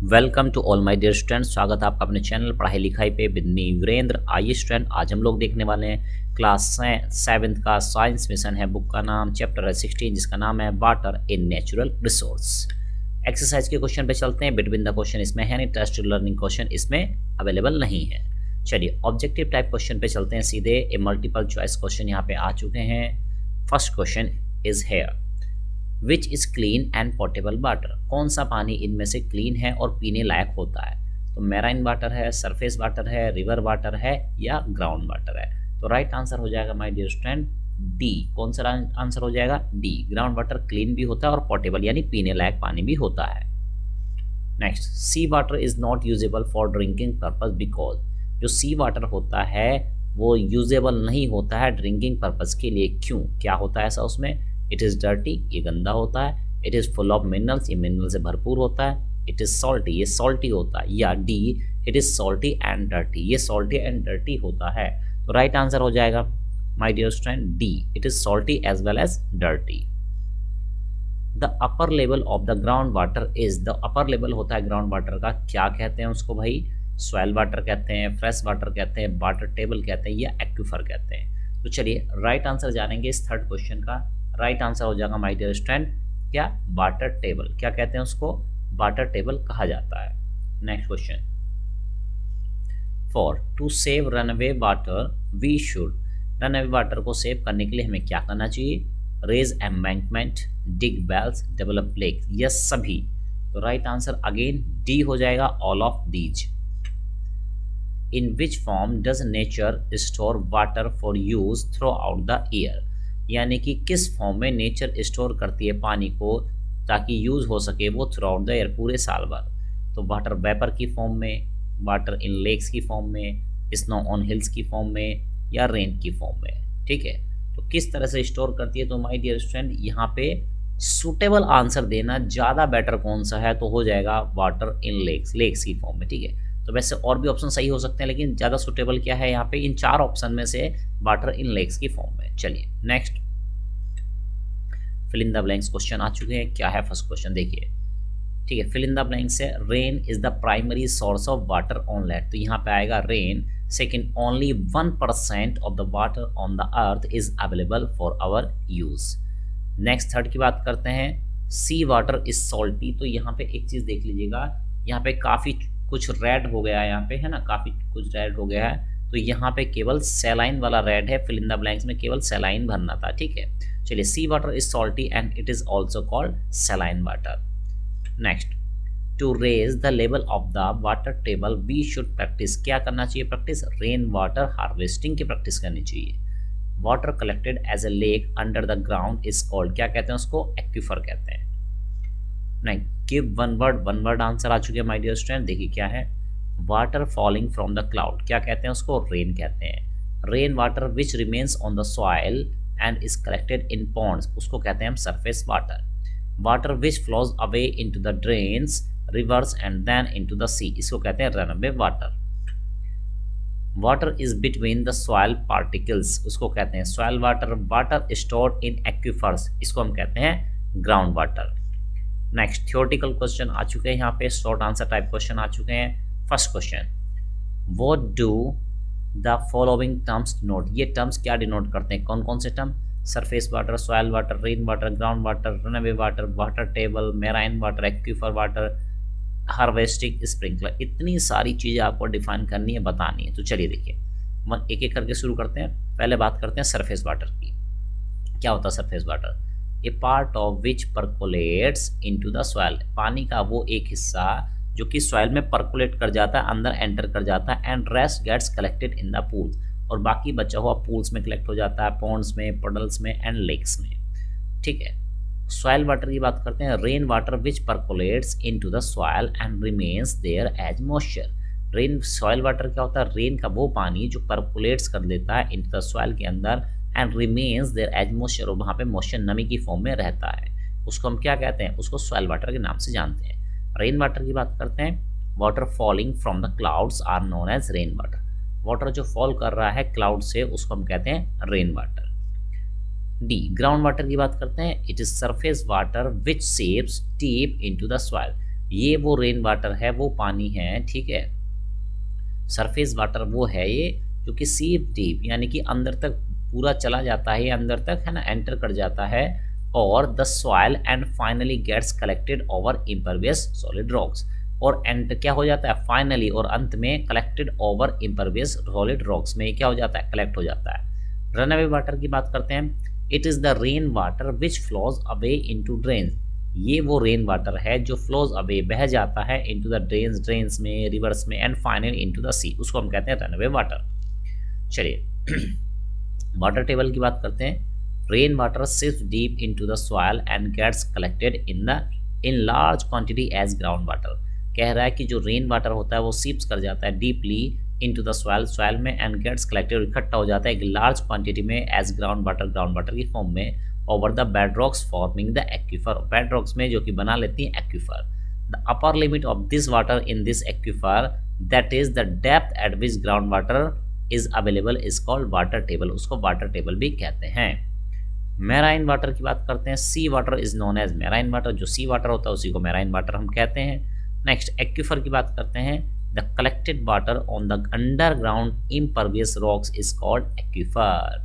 Welcome to all my dear students. स्वागत है आपका अपने चैनल पढ़ाई लिखाई पे बिन्नी वीरेंद्र। आइए स्टूडेंट, आज हम लोग देखने वाले हैं क्लास 7th का साइंस मिशन है। बुक का नाम चैप्टर है 16 जिसका नाम है water in natural resource. Exercise के क्वेश्चन पे चलते हैं। बिटवीन द क्वेश्चन इसमें है नहीं, टेस्ट लर्निंग क्वेश्चन इसमें अवेलेबल नहीं है। चलिए ऑब्जेक्टिव टाइप क्वेश्चन पे चलते हैं सीधे। ए मल्टीपल चॉइस क्वेश्चन यहाँ पे आ चुके हैं। First question is here, which is clean and portable water. कौन सा पानी इनमें से क्लीन है और पीने लायक होता है? तो मैराइन वाटर है, सरफेस वाटर है, रिवर वाटर है या ग्राउंड वाटर है? तो राइट आंसर हो जाएगा माय डियर स्टूडेंट डी। कौन सा आंसर हो जाएगा? डी। ग्राउंड वाटर क्लीन भी होता है और पोर्टेबल यानी पीने लायक पानी भी होता है। Next, sea water is not usable for drinking purpose because. जो सी वाटर होता है वो यूजेबल नहीं होता है ड्रिंकिंग पर्पज के लिए। क्यों? क्या होता है ऐसा उसमें? इट इज़ डर्टी, ये गंदा होता है। It is full of minerals, ये मिनरल से भरपूर होता है। इट इज़ सॉल्टी, ये सॉल्टी होता है। या D, it is salty and dirty, ये सॉल्टी एंड डर्टी होता है। तो राइट आंसर हो जाएगा my dear student D, it is salty as well as dirty. The upper level of the ground water is, the upper level होता है ground water का, क्या कहते हैं उसको भाई? सॉइल वाटर कहते हैं, फ्रेश वाटर कहते हैं, वाटर टेबल कहते हैं या एक्विफर कहते हैं। तो चलिए राइट आंसर जानेंगे इस थर्ड क्वेश्चन का। राइट आंसर हो जाएगा माय डियर स्टूडेंट क्या? Water table. क्या कहते हैं उसको? वाटर टेबल कहा जाता है। Next question, for to save runaway water we should. Runaway water को सेव करने के लिए हमें क्या करना चाहिए? Raise embankment, dig wells, develop lake, ये सभी। तो राइट आंसर अगेन डी हो जाएगा, all of these. In which form does nature store water for use through out the year. यानी कि किस फॉर्म में नेचर स्टोर करती है पानी को ताकि यूज़ हो सके वो थ्रू आउट द ईयर, पूरे साल भर। तो वाटर वेपर की फॉर्म में, वाटर इन लेक्स की फॉर्म में, स्नो ऑन हिल्स की फॉर्म में या रेन की फॉर्म में। ठीक है, तो किस तरह से स्टोर करती है? तो माय डियर स्टूडेंट यहाँ पे सूटेबल आंसर देना ज़्यादा बेटर कौन सा है? तो हो जाएगा वाटर इन लेक्स, लेक्स की फॉर्म में। ठीक है, तो वैसे और भी ऑप्शन सही हो सकते हैं लेकिन ज़्यादा सूटेबल क्या है यहाँ पे? इन चार ऑप्शन में से वाटर इन लेक्स की फॉर्म में। चलिए next, fill in the blanks question आ चुके हैं। क्या है फर्स्ट क्वेश्चन देखिए। ठीक है, फिल इन द ब्लैंक से, rain is the primary source of water on land. तो यहाँ पे आएगा rain. Second, only 1% of the water on the earth is available for our use. Next third की बात करते हैं, सी वाटर इज सॉल्टी। तो यहाँ पे एक चीज़ देख लीजिएगा, यहाँ पे काफ़ी कुछ रेड हो गया है, यहाँ पे है ना, काफ़ी कुछ रेड हो गया है। तो यहाँ पे केवल सैलाइन वाला रेड है, फिल इन द ब्लैंक्स में केवल सैलाइन भरना था। ठीक है, चलिए sea water is salty and it is also called saline water. Next, to raise the level of the water table we should practice. क्या करना चाहिए प्रैक्टिस? रेन वाटर हार्वेस्टिंग की प्रैक्टिस करनी चाहिए। Water collected as a lake under the ground is called, क्या कहते हैं उसको? एक्विफर कहते हैं। नहीं, गिव वन वर्ड आंसर आ चुके हैं माय डियर स्टूडेंट। देखिए क्या है, water falling from the cloud, क्या कहते हैं उसको? रेन कहते हैं। Rain water which remains on the soil and is collected in ponds, उसको कहते हैं हम surface water. Water which flows away into the drains, rivers and then into the sea, इसको कहते हैं runaway water. Water is between the soil particles, उसको कहते हैं soil water. Water stored in aquifers, इसको हम कहते हैं ground water. Next, theoretical question आ चुके हैं यहाँ पे, शॉर्ट आंसर टाइप क्वेश्चन आ चुके हैं। First question, what do the following terms denote. ये टर्म्स क्या डिनोट करते हैं? कौन कौन से term? Surface water, soil water, rain water, ground water, runaway water, water table, marine water, aquifer water, harvesting, sprinkler. इतनी सारी चीज़ें आपको डिफाइन करनी है, बतानी है। तो चलिए देखिए एक एक करके शुरू करते हैं। पहले बात करते हैं सरफेस वाटर की। क्या होता है surface water? A part of which percolates into the soil, पानी का वो एक हिस्सा जो कि सॉइल में परकोलेट कर जाता है, अंदर एंटर कर जाता है, and rest gets collected in the pools, और बाकी बचा हुआ पूल्स में कलेक्ट हो जाता है, पॉन्ड्स में, पडल्स में एंड लेक्स में। ठीक है, सॉइल वाटर की बात करते हैं। Rain water which percolates into the soil and remains there as moisture. Rain, soil water क्या होता है? रेन का वो पानी जो परकोलेट्स कर देता है इनटू द सॉइल के अंदर and remains there as moisture, और वहाँ पे मॉइस्चर नमी की फॉर्म में रहता है, उसको हम क्या कहते हैं? उसको सॉइल वाटर के नाम से जानते हैं। रेन वाटर की बात करते हैं। Water falling from the clouds are known as rain water. Water जो फॉल कर रहा है क्लाउड से उसको हम कहते हैं rain water. The, ground water की बात करते हैं। It is surface water which saves deep into the soil. ये वो रेन वाटर है, वो पानी है, ठीक है। सरफेस वाटर वो है ये जो कि सीप डीप यानी कि अंदर तक पूरा चला जाता है, अंदर तक है ना एंटर कर जाता है, और the soil and finally gets collected over impervious solid rocks, और एंड क्या हो जाता है फाइनली और अंत में collected over impervious solid rocks में क्या हो जाता है, कलेक्ट हो जाता है। रन अवे वाटर की बात करते हैं। It is the rain water which flows away into drains, ये वो रेन वाटर है जो फ्लोज अवे बह जाता है इनटू द ड्रेन्स, ड्रेन्स में, रिवर्स में, and finally into the sea, उसको हम कहते हैं रन अवे वाटर। चलिए वाटर टेबल की बात करते हैं। Rain water seeps deep into the soil and gets collected in large quantity as ground water. कह रहा है कि जो रेन वाटर होता है वो सिप्स कर जाता है deeply into the soil, soil में, एंड गेट्स कलेक्टेड, इकट्ठा हो जाता है एक लार्ज क्वांटिटी में एज ग्राउंड वाटर की फॉर्म में over the bed rocks forming the aquifer, bed rocks में जो कि बना लेती हैं aquifer. The upper limit of this water in this aquifer that is the depth eight which ground water is available is called water table, उसको water table भी कहते हैं। मैराइन वाटर की बात करते हैं। Sea water is known as marine water, जो sea water होता है उसी को मैराइन वाटर हम कहते हैं। नेक्स्ट एक्विफर की बात करते हैं। The collected water on the underground impervious rocks is called aquifer,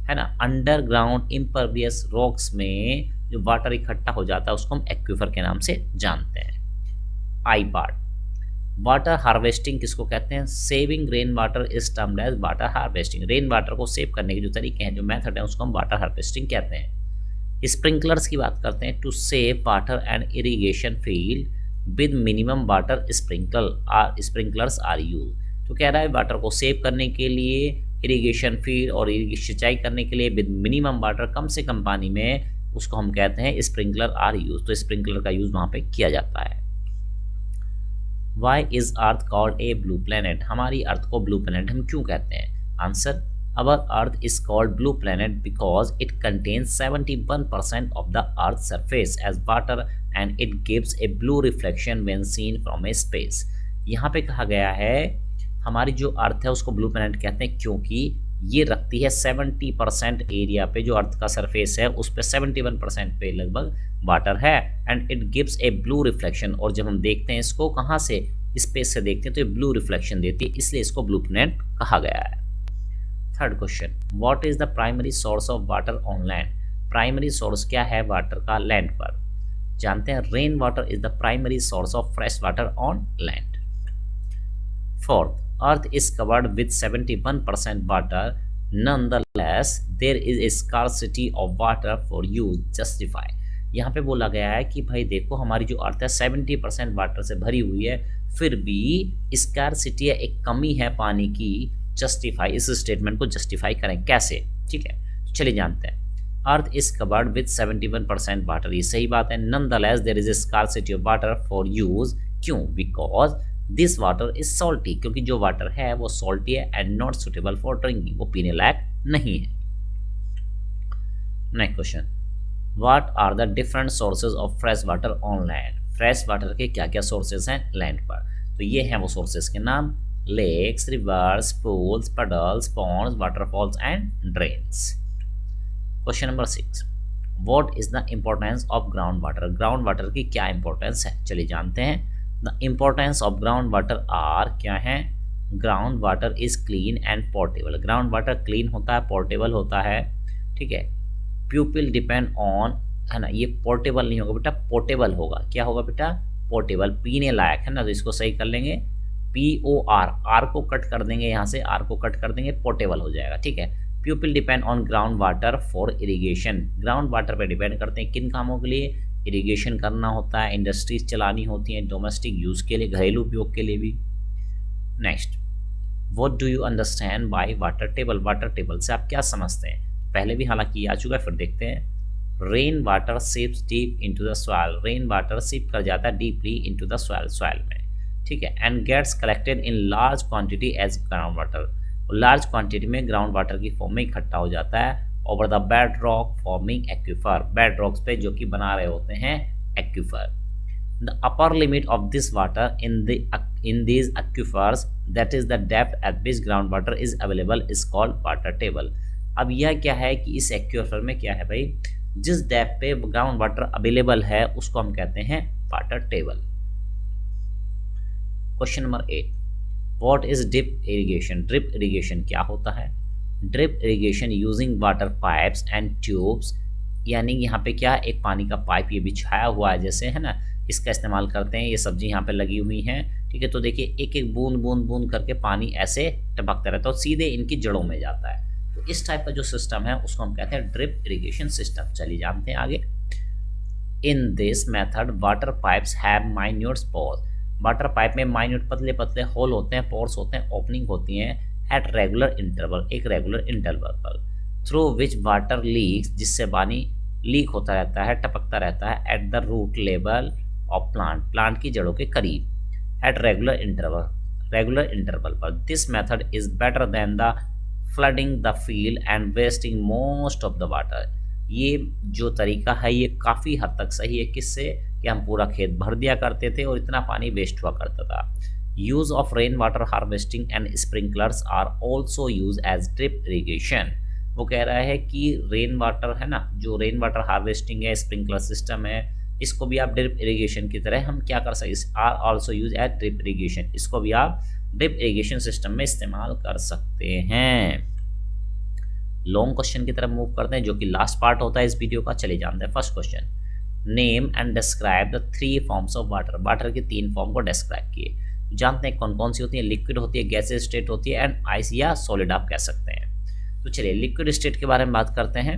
है ना। अंडरग्राउंड इम्परवियस रॉक्स में जो वाटर इकट्ठा हो जाता है उसको हम एक्विफर के नाम से जानते हैं। आई पार्ट, वाटर हार्वेस्टिंग किसको कहते हैं? Saving rain water is termed as water harvesting, rain water को सेव करने के जो तरीके हैं, जो मेथड है, उसको हम वाटर हार्वेस्टिंग कहते हैं। स्प्रिंकलर्स की बात करते हैं। To save water and irrigation field with minimum water sprinklers are use, तो कह रहा है वाटर को सेव करने के लिए, इरीगेशन फील्ड और सिंचाई करने के लिए विद मिनिमम वाटर, कम से कम पानी में, उसको हम कहते हैं स्प्रिंकलर आर यूज, तो स्प्रिंकलर का यूज वहाँ पे किया जाता है। Why is earth called a blue planet, हमारी अर्थ को ब्लू प्लैनेट हम क्यों कहते हैं? Answer, our earth is called blue planet because it contains 71% of the earth surface as water and it gives a blue reflection when seen from a space. यहाँ पे कहा गया है हमारी जो अर्थ है उसको ब्लू प्लैनेट कहते हैं क्योंकि ये रखती है 70% एरिया पे, जो अर्थ का सरफेस है उस पे 71% पे लगभग वाटर है, and it gives a blue reflection, और जब हम देखते हैं इसको कहाँ से, स्पेस से देखते हैं तो ये ब्लू रिफ्लेक्शन देती है, इसलिए इसको ब्लू प्लैनेट कहा गया है। Third question, what is the primary source of water on land, primary source क्या है वाटर का लैंड पर? जानते हैं, rain water is the primary source of fresh water on land. Fourth, Earth is covered with 71% water. Nonetheless, there is a scarcity of water for use. Justify. यहाँ पे बोला गया है कि भाई देखो हमारी जो अर्थ है 70% वाटर से भरी हुई है, फिर भी स्कारसिटी है, एक कमी है पानी की। जस्टिफाई, इस स्टेटमेंट को जस्टिफाई करें कैसे, ठीक है, तो चलिए जानते हैं। Earth is covered with 71% water, ये सही बात है। Nonetheless there is a scarcity of water for use, क्यों? Because this water is salty, क्योंकि जो वाटर है वो सॉल्टी है, and not suitable for drinking, वो पीने लायक नहीं है। Next question, what are the different sources of fresh water on land, fresh water के क्या क्या सोर्सेज हैं लैंड पर? तो ये हैं वो सोर्सेज के नाम, lakes, rivers, pools, puddles, ponds, waterfalls and drains. Question number 6, what is the importance of ground water, ground water की क्या इंपॉर्टेंस है? चलिए जानते हैं। The importance of ground water are, क्या है? Ground water is clean and portable, ground water clean होता है, पोर्टेबल होता है, ठीक है। प्यूपिल डिपेंड ऑन, है ना, ये पोर्टेबल नहीं होगा बेटा, पोर्टेबल होगा। क्या होगा बेटा? पोर्टेबल, पीने लायक, है ना, तो इसको सही कर लेंगे, POR, आर को कट कर देंगे, यहाँ से आर को कट कर देंगे, पोर्टेबल हो जाएगा, ठीक है। प्यूपिल depend on ground water for irrigation, ground water पे डिपेंड करते हैं किन कामों के लिए? इरिगेशन करना होता है, इंडस्ट्रीज चलानी होती हैं, डोमेस्टिक यूज़ के लिए, घरेलू उपयोग के लिए भी। Next, what do you understand by water table, water table से आप क्या समझते हैं? पहले भी हालांकि आ चुका है, फिर देखते हैं। Rain water seeps deep into the soil, rain water seep कर जाता है deeply into the soil, soil में, ठीक है। And gets collected in large quantity as ground water, large quantity में ग्राउंड वाटर की फॉर्म में इकट्ठा हो जाता है over the bed rock forming aquifer, bed rocks पे जो कि बना रहे होते हैं aquifer. The upper limit of this water in these aquifers that is the depth eight which ground water is available is called water table. अब यह क्या है कि इस एक्विफर में क्या है भाई, जिस डेप्थ पे ग्राउंड वाटर अवेलेबल है उसको हम कहते हैं water table. Question number 8, what is drip irrigation? Drip irrigation क्या होता है? Drip irrigation using water pipes and tubes, यानी यहाँ पे क्या, एक पानी का पाइप ये बिछाया हुआ है जैसे, है ना, इसका इस्तेमाल करते हैं। ये सब्जी यहाँ पे लगी हुई हैं, ठीक है, तो देखिए एक एक बूंद बूंद बूंद करके पानी ऐसे टपकता रहता है और सीधे इनकी जड़ों में जाता है। तो इस टाइप का जो सिस्टम है उसको हम कहते हैं ड्रिप इरिगेशन सिस्टम। चलिए जानते हैं आगे। In this method water pipes have minute pores, water pipe में माइन्यूट पतले पतले होल होते हैं, पोर्स होते हैं, ओपनिंग होती हैं एट रेगुलर इंटरवल, एक रेगुलर इंटरवल पर, थ्रू विच वाटर लीक्स, जिससे पानी लीक होता रहता है, टपकता रहता है, at the root level of plant, plant की जड़ों के करीब, एट रेगुलर इंटरवल पर। This method is better than the flooding the field and wasting most of the water. ये जो तरीका है ये काफ़ी हद तक सही है, किससे, कि हम पूरा खेत भर दिया करते थे और इतना पानी वेस्ट हुआ करता था। Use of rain water harvesting and sprinklers are also use as drip irrigation. वो कह रहा है कि रेन वाटर है ना, जो रेन वाटर हार्वेस्टिंग है, स्प्रिंकलर सिस्टम है, इसको भी आप ड्रिप इरिगेशन की तरह हम क्या कर सकते, are also use as drip irrigation, इसको भी आप ड्रिप इरिगेशन सिस्टम में इस्तेमाल कर सकते हैं। लॉन्ग क्वेश्चन की तरफ मूव करते हैं जो कि लास्ट पार्ट होता है इस वीडियो का। चले जानते हैं first question, name and describe the 3 forms of water, water के 3 फॉर्म को डिस्क्राइब किए। जानते हैं कौन कौन सी होती है, लिक्विड होती है, गैसेज स्टेट होती है, एंड आइस या सॉलिड आप कह सकते हैं। तो चलिए लिक्विड स्टेट के बारे में बात करते हैं।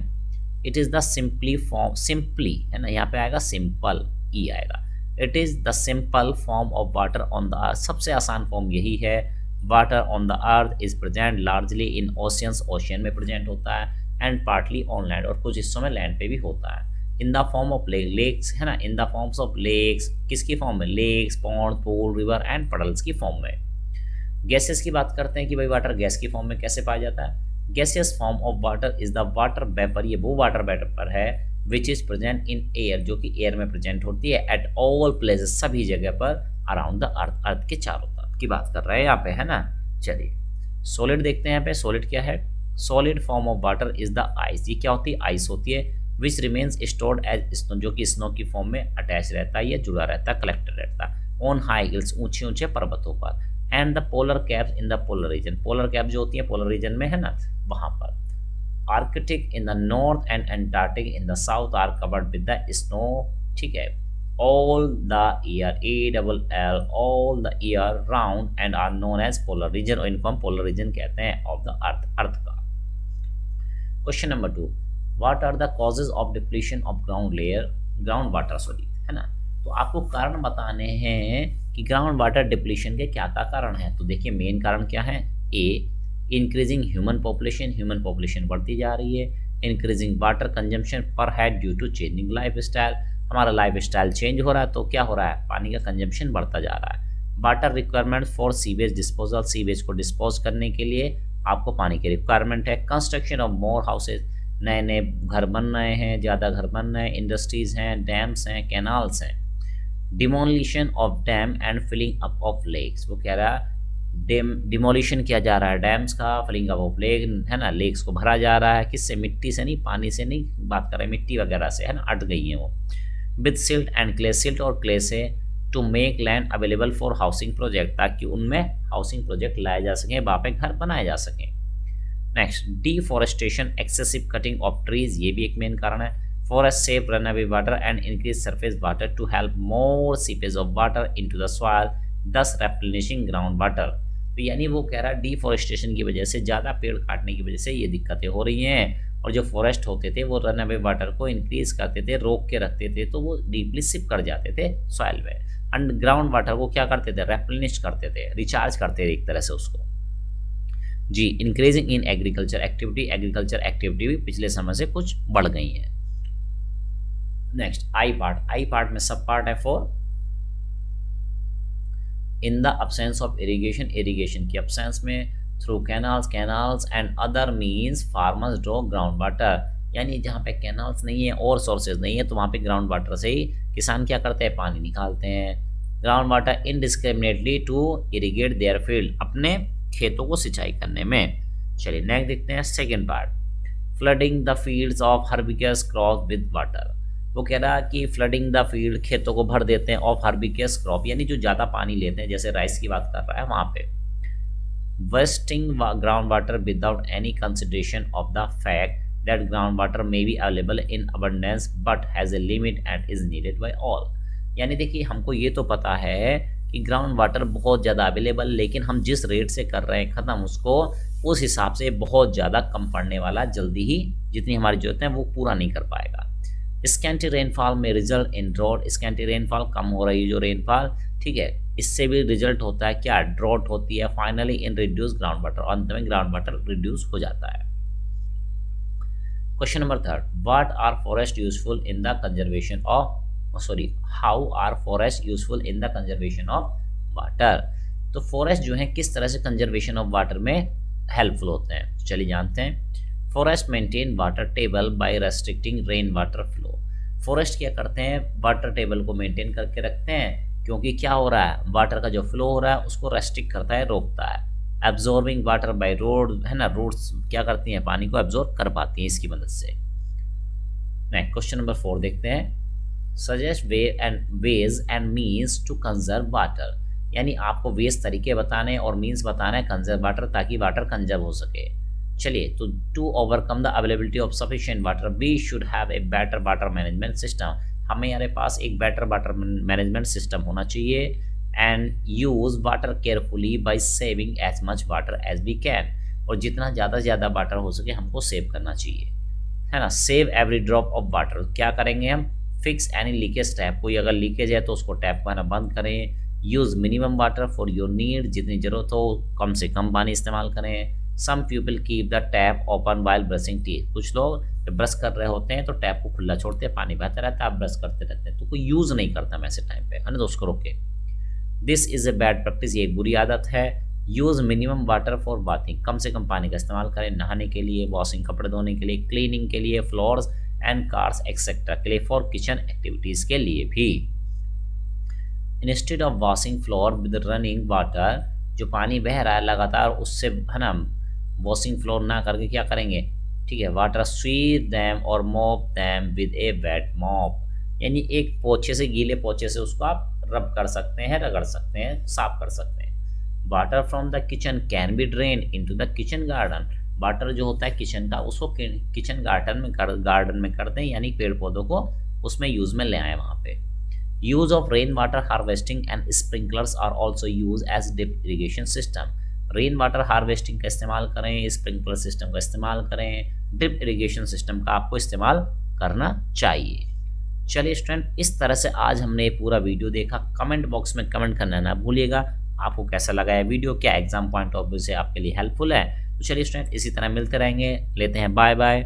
It is the simply form, simply है ना, यहाँ पे आएगा सिंपल, ई आएगा। It is the simple form of water on the अर्थ, सबसे आसान फॉर्म यही है। Water on the earth is present largely in oceans, ocean में प्रेजेंट होता है, एंड पार्टली ऑन लैंड, और कुछ हिस्सों में लैंड पे भी होता है। In the form of lakes है ना, in the forms of lakes, किसकी फॉर्म में, lakes, pond, pool, river and puddles की फॉर्म में। गैसेस की बात करते हैं कि भाई वाटर गैस की फॉर्म में कैसे पाया जाता है। Gaseous form of water is the water vapour, ये वो वाटर वेपर है which is present in air, जो कि एयर में प्रेजेंट होती है, एट ऑल प्लेसेस, सभी जगह पर, अराउंड द अर्थ, अर्थ के चारों तरफ की बात कर रहे हैं यहाँ पे, है ना। चलिए सॉलिड देखते हैं यहाँ पे, सॉलिड क्या है। Solid form of water is the ice, ये क्या होती है, आइस होती है, which remains stored as snow, जो कि स्नो की फॉर्म में अटैच रहता है, ये जुड़ा रहता है, कलेक्टेड रहता है, ऑन हाई हिल्स, ऊंचे ऊंचे पर्वतों पर, and the polar caps in the polar region, polar cap जो होती है पोलर रीजन में, है ना, वहां पर। Arctic in the north and Antarctic in the south are covered with the snow, ठीक है, all the year, ALL, all the year round and are known as polar region, और इनको हम polar region कहते हैं of the earth, अर्थ का। Question number 2, what are the causes of depletion of ground layer, ground water, sorry, है ना। तो आपको कारण बताने हैं कि ग्राउंड वाटर डिप्लीशन के क्या क्या कारण है। तो देखिए मेन कारण क्या है, ए, इंक्रीजिंग ह्यूमन पॉपुलेशन बढ़ती जा रही है, increasing water consumption per head due to changing life style, हमारा लाइफ स्टाइल चेंज हो रहा है तो क्या हो रहा है, पानी का कंजम्पशन बढ़ता जा रहा है। Water requirement for sewage disposal, sewage को डिस्पोज करने के लिए आपको पानी की रिक्वायरमेंट है। कंस्ट्रक्शन ऑफ मोर हाउसेज, नए नए घर बन रहे हैं, ज़्यादा घर बन रहे हैं, इंडस्ट्रीज़ हैं, डैम्स हैं, कैनाल्स हैं। Demolition of dam and filling up of lakes, वो कह रहा है डिमोलिशन किया जा रहा है डैम्स का, फिलिंग अप ऑफ लेक, है ना, लेक्स को भरा जा रहा है, किससे, मिट्टी से नहीं, पानी से नहीं बात कर रहे हैं, मिट्टी वगैरह से, है ना, अट गई है वो। With silt and clay, silt और क्ले से, to make land available for housing project, ताकि उनमें हाउसिंग प्रोजेक्ट लाए जा सकें, वहाँ पे घर बनाए जा सकें। Next, deforestation, excessive cutting of trees, ये भी एक मेन कारण है। Forest save run away water and increase surface water to help more seepage of water into the soil, thus replenishing ground water. तो यानी वो कह रहा है डिफॉरेस्टेशन की वजह से, ज़्यादा पेड़ काटने की वजह से ये दिक्कतें हो रही हैं, और जो फॉरेस्ट होते थे वो रन अवे वाटर को इंक्रीज करते थे, रोक के रखते थे, तो वो डीपली सिप कर जाते थे सॉइल में। अंडरग्राउंड वाटर को क्या करते थे, रेप्लेनिश करते थे, रिचार्ज करते थे एक तरह से उसको। जी, increasing in agriculture activity, agriculture activity भी पिछले समय से कुछ बढ़ गई है। नेक्स्ट, आई पार्ट में सब पार्ट है for in the absence of irrigation, irrigation की अब्सेंस में, through canals and other means farmers draw ground water, यानी जहाँ पे कैनाल्स नहीं है और सोर्सेज नहीं है तो वहाँ पे ग्राउंड वाटर से ही किसान क्या करते हैं, पानी निकालते हैं। Ground water indiscriminately to irrigate their field, अपने खेतों को सिंचाई करने में। चलिए नेक्स्ट देखते हैं second part, flooding the fields of herbaceous crop with water. वो कह रहा कि फ्लडिंग द फील्ड, खेतों को भर देते हैं, ऑफ हर्बिकेस क्रॉप, यानी जो ज़्यादा पानी लेते हैं, जैसे राइस की बात कर रहा है वहाँ पे। wasting groundwater without any consideration of the fact that groundwater may be available in abundance but has a limit and is needed by all। यानी देखिए हमको ये तो पता है कि ग्राउंड वाटर बहुत ज़्यादा अवेलेबल, लेकिन हम जिस रेट से कर रहे हैं ख़त्म उसको, उस हिसाब से बहुत ज़्यादा कम पड़ने वाला, जल्दी ही जितनी हमारी जरूरत है वो पूरा नहीं कर पाएगा। स्कैंटी रेनफॉल में result in drought, scanty rainfall कम हो रही है जो रेनफॉल, ठीक है, इससे भी रिजल्ट होता है क्या, ड्रॉट होती है। Finally in reduce ground water, अंत में ग्राउंड वाटर रिड्यूस हो जाता है। Question number 3, what are forest useful in the conservation of, how are forest useful in the conservation of water. तो फॉरेस्ट जो है किस तरह से कंजर्वेशन ऑफ वाटर में हेल्पफुल होते हैं, चलिए जानते हैं। Forest maintain water table by restricting rain water flow. Forest क्या करते हैं, वाटर टेबल को मेंटेन करके रखते हैं, क्योंकि क्या हो रहा है, वाटर का जो फ्लो हो रहा है उसको रेस्ट्रिक्ट करता है, रोकता है। एब्जॉर्बिंग वाटर बाय रोड, है ना, रोड्स क्या करती हैं, पानी को एब्जॉर्ब कर पाती हैं इसकी मदद से। नेक्स्ट क्वेश्चन नंबर 4 देखते हैं। Suggest ways and means to conserve water, यानी आपको वेज तरीके बताने और मीन्स बताना है कंजर्व वाटर, ताकि वाटर कंजर्व हो सके। चलिए, तो to overcome the availability of sufficient water we should have a better water management system. हमारे पास एक बेटर वाटर मैनेजमेंट सिस्टम होना चाहिए। And use water carefully by saving as much water as we can, और जितना ज़्यादा से ज़्यादा वाटर हो सके हमको सेव करना चाहिए, है ना। Save every drop of water, क्या करेंगे हम, फिक्स एनी लीकेज टैप, कोई अगर लीकेज है तो उसको टैप को ना बंद करें। Use minimum water for your need, जितनी ज़रूरत हो कम से कम पानी इस्तेमाल करें। Some people keep the tap open while brushing teeth, कुछ लोग जब ब्रश कर रहे होते हैं तो टैप को खुला छोड़ते हैं, पानी बहता रहता है, आप ब्रश करते रहते हैं, तो कोई यूज़ नहीं करता मैं ऐसे टाइम पे, है ना, तो उसको रोके। This is a bad practice, ये एक बुरी आदत है। Use minimum water for bathing, कम से कम पानी का इस्तेमाल करें नहाने के लिए, वॉशिंग कपड़े धोने के लिए, क्लीनिंग के लिए, फ्लोर्स एंड कार्स एक्सेट्रा के लिए, फॉर किचन एक्टिविटीज़ के लिए भी। Instead of washing floor with running water, जो पानी बह रहा है लगातार उससे, है ना, वॉशिंग फ्लोर ना करके क्या करेंगे, ठीक है, वाटर स्वीप दैम और mop them with a wet mop, यानी एक पोछे से, गीले पोछे से उसको आप रब कर सकते हैं, रगड़ सकते हैं, साफ कर सकते हैं। Water from the kitchen can be drain into the kitchen garden, water जो होता है किचन का उसको किचन गार्डन में कर दें, यानी पेड़ पौधों को उसमें यूज़ में ले आए वहाँ पे। Use of rain water harvesting and sprinklers are also use as drip irrigation system, rain water harvesting का इस्तेमाल करें, स्प्रिंकलर सिस्टम का इस्तेमाल करें, ड्रिप इरीगेशन सिस्टम का आपको इस्तेमाल करना चाहिए। चलिए स्टूडेंट, इस तरह से आज हमने ये पूरा वीडियो देखा। कमेंट बॉक्स में कमेंट करना ना भूलिएगा, आपको कैसा लगा है वीडियो, क्या एग्जाम पॉइंट ऑफ व्यू से आपके लिए हेल्पफुल है। तो चलिए स्टूडेंट, इसी तरह मिलते रहेंगे, लेते हैं बाय बाय।